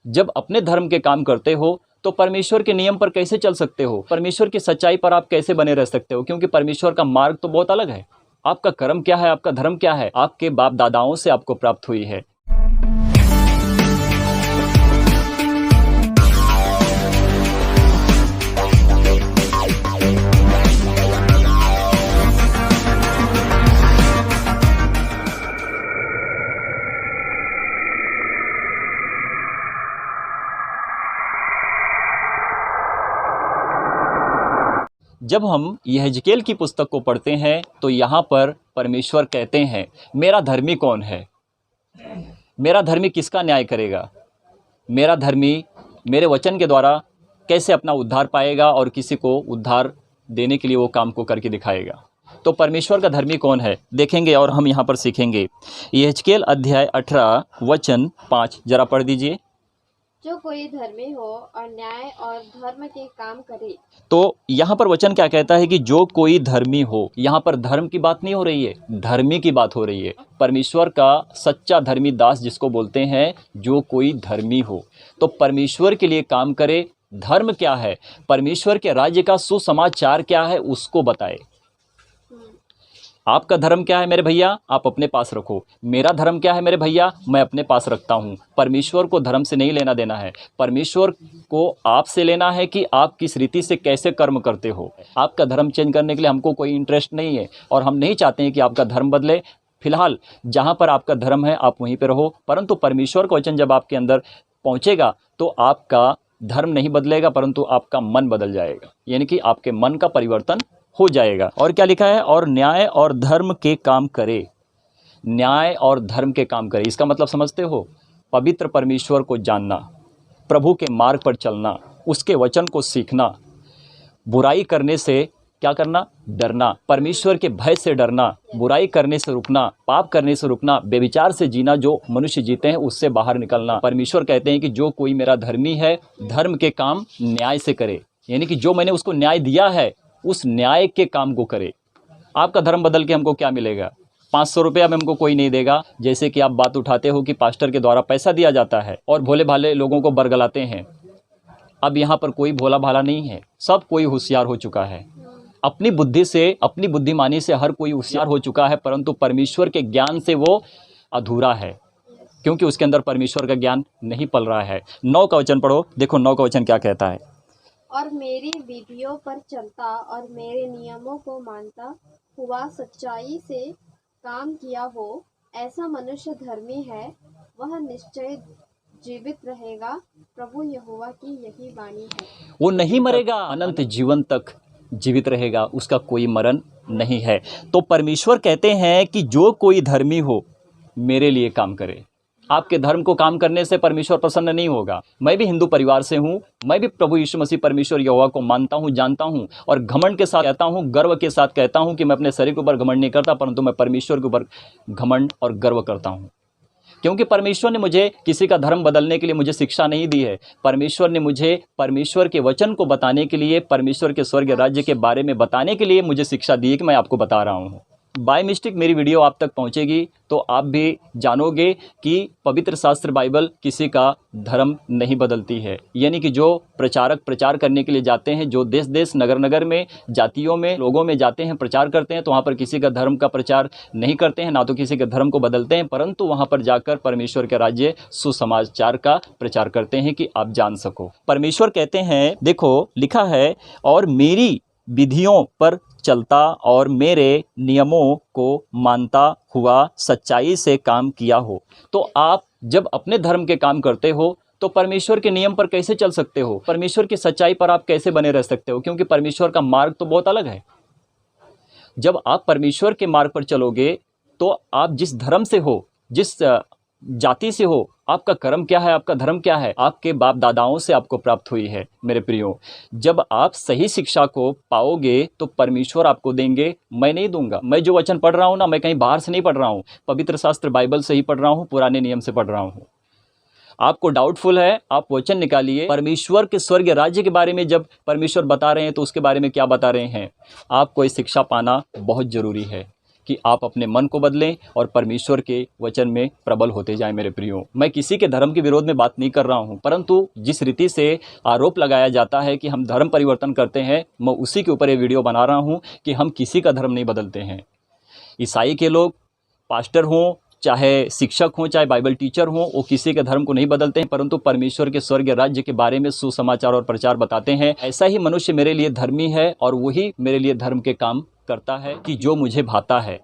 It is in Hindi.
जब अपने धर्म के काम करते हो तो परमेश्वर के नियम पर कैसे चल सकते हो? परमेश्वर की सच्चाई पर आप कैसे बने रह सकते हो? क्योंकि परमेश्वर का मार्ग तो बहुत अलग है। आपका कर्म क्या है, आपका धर्म क्या है, आपके बाप दादाओं से आपको प्राप्त हुई है। जब हम यहेजकेल की पुस्तक को पढ़ते हैं तो यहाँ पर परमेश्वर कहते हैं, मेरा धर्मी कौन है? मेरा धर्मी किसका न्याय करेगा? मेरा धर्मी मेरे वचन के द्वारा कैसे अपना उद्धार पाएगा और किसी को उद्धार देने के लिए वो काम को करके दिखाएगा। तो परमेश्वर का धर्मी कौन है देखेंगे और हम यहाँ पर सीखेंगे। यहेजकेल अध्याय 18 वचन 5 जरा पढ़ दीजिए। जो कोई धर्मी हो और न्याय और धर्म के काम करे। तो यहाँ पर वचन क्या कहता है कि जो कोई धर्मी हो। यहाँ पर धर्म की बात नहीं हो रही है, धर्मी की बात हो रही है। परमेश्वर का सच्चा धर्मी दास जिसको बोलते हैं, जो कोई धर्मी हो। तो परमेश्वर के लिए काम करे। धर्म क्या है, परमेश्वर के राज्य का सुसमाचार क्या है, उसको बताए। आपका धर्म क्या है मेरे भैया, आप अपने पास रखो। मेरा धर्म क्या है मेरे भैया, मैं अपने पास रखता हूँ। परमेश्वर को धर्म से नहीं लेना देना है, परमेश्वर को आपसे लेना है कि आप किस रीति से कैसे कर्म करते हो। आपका धर्म चेंज करने के लिए हमको कोई इंटरेस्ट नहीं है और हम नहीं चाहते हैं कि आपका धर्म बदले। फिलहाल जहाँ पर आपका धर्म है आप वहीं पर रहो, परंतु परमेश्वर का वचन जब आपके अंदर पहुँचेगा तो आपका धर्म नहीं बदलेगा, परंतु आपका मन बदल जाएगा, यानी कि आपके मन का परिवर्तन हो जाएगा। और क्या लिखा है, और न्याय और धर्म के काम करे। न्याय और धर्म के काम करे, इसका मतलब समझते हो? पवित्र परमेश्वर को जानना, प्रभु के मार्ग पर चलना, उसके वचन को सीखना, बुराई करने से क्या करना, डरना, परमेश्वर के भय से डरना, बुराई करने से रुकना, पाप करने से रुकना, बेविचार से जीना, जो मनुष्य जीते हैं उससे बाहर निकलना। परमेश्वर कहते हैं कि जो कोई मेरा धर्मी है, धर्म के काम न्याय से करे, यानी कि जो मैंने उसको न्याय दिया है उस न्याय के काम को करे। आपका धर्म बदल के हमको क्या मिलेगा? 500 रुपया में हमको कोई नहीं देगा। जैसे कि आप बात उठाते हो कि पास्टर के द्वारा पैसा दिया जाता है और भोले भाले लोगों को बरगलाते हैं। अब यहाँ पर कोई भोला भाला नहीं है, सब कोई होशियार हो चुका है। अपनी बुद्धि से, अपनी बुद्धिमानी से हर कोई होशियार हो चुका है, परंतु परमेश्वर के ज्ञान से वो अधूरा है, क्योंकि उसके अंदर परमेश्वर का ज्ञान नहीं पल रहा है। 9 का वचन पढ़ो, देखो 9 का वचन क्या कहता है। और मेरी विधियों पर चलता और मेरे नियमों को मानता हुआ सच्चाई से काम किया हो, ऐसा मनुष्य धर्मी है, वह निश्चय जीवित रहेगा। प्रभु यहोवा की यही वाणी है। वो नहीं मरेगा, अनंत जीवन तक जीवित रहेगा, उसका कोई मरण नहीं है। तो परमेश्वर कहते हैं कि जो कोई धर्मी हो मेरे लिए काम करे। आपके धर्म को काम करने से परमेश्वर प्रसन्न नहीं होगा। मैं भी हिंदू परिवार से हूँ, मैं भी प्रभु यीशु मसीह परमेश्वर यहोवा को मानता हूँ, जानता हूँ और घमंड के साथ कहता हूँ, गर्व के साथ कहता हूँ कि मैं अपने शरीर के ऊपर घमंड नहीं करता, परंतु मैं परमेश्वर के ऊपर घमंड और गर्व करता हूँ। क्योंकि परमेश्वर ने मुझे किसी का धर्म बदलने के लिए मुझे शिक्षा नहीं दी है। परमेश्वर ने मुझे परमेश्वर के वचन को बताने के लिए, परमेश्वर के स्वर्ग राज्य के बारे में बताने के लिए मुझे शिक्षा दी है कि मैं आपको बता रहा हूँ। बाय मिस्टेक मेरी वीडियो आप तक पहुंचेगी तो आप भी जानोगे कि पवित्र शास्त्र बाइबल किसी का धर्म नहीं बदलती है। यानी कि जो प्रचारक प्रचार करने के लिए जाते हैं, जो देश देश नगर नगर में, जातियों में, लोगों में जाते हैं, प्रचार करते हैं, तो वहाँ पर किसी का धर्म का प्रचार नहीं करते हैं, ना तो किसी के धर्म को बदलते हैं, परंतु वहाँ पर जाकर परमेश्वर के राज्य सुसमाचार का प्रचार करते हैं कि आप जान सको। परमेश्वर कहते हैं, देखो लिखा है, और मेरी विधियों पर चलता और मेरे नियमों को मानता हुआ सच्चाई से काम किया हो। तो आप जब अपने धर्म के काम करते हो तो परमेश्वर के नियम पर कैसे चल सकते हो? परमेश्वर की सच्चाई पर आप कैसे बने रह सकते हो? क्योंकि परमेश्वर का मार्ग तो बहुत अलग है। जब आप परमेश्वर के मार्ग पर चलोगे तो आप जिस धर्म से हो, जिस जाति से हो, आपका कर्म क्या है, आपका धर्म क्या है, आपके बाप दादाओं से आपको प्राप्त हुई है। मेरे प्रियो, जब आप सही शिक्षा को पाओगे तो परमेश्वर आपको देंगे, मैं नहीं दूंगा। मैं जो वचन पढ़ रहा हूँ ना, मैं कहीं बाहर से नहीं पढ़ रहा हूँ, पवित्र शास्त्र बाइबल से ही पढ़ रहा हूँ, पुराने नियम से पढ़ रहा हूँ। आपको डाउटफुल है, आप वचन निकालिए। परमेश्वर के स्वर्ग राज्य के बारे में जब परमेश्वर बता रहे हैं तो उसके बारे में क्या बता रहे हैं? आपको ये शिक्षा पाना बहुत जरूरी है। कि आप अपने मन को बदलें और परमेश्वर के वचन में प्रबल होते जाएं। मेरे प्रियो, मैं किसी के धर्म के विरोध में बात नहीं कर रहा हूं, परंतु जिस रीति से आरोप लगाया जाता है कि हम धर्म परिवर्तन करते हैं, मैं उसी के ऊपर ये वीडियो बना रहा हूं कि हम किसी का धर्म नहीं बदलते हैं। ईसाई के लोग, पास्टर हों, चाहे शिक्षक हों, चाहे बाइबल टीचर हों, वो किसी के धर्म को नहीं बदलते हैं, परंतु परमेश्वर के स्वर्ग राज्य के बारे में सुसमाचार और प्रचार बताते हैं। ऐसा ही मनुष्य मेरे लिए धर्मी है और वही मेरे लिए धर्म के काम करता है कि जो मुझे भाता है।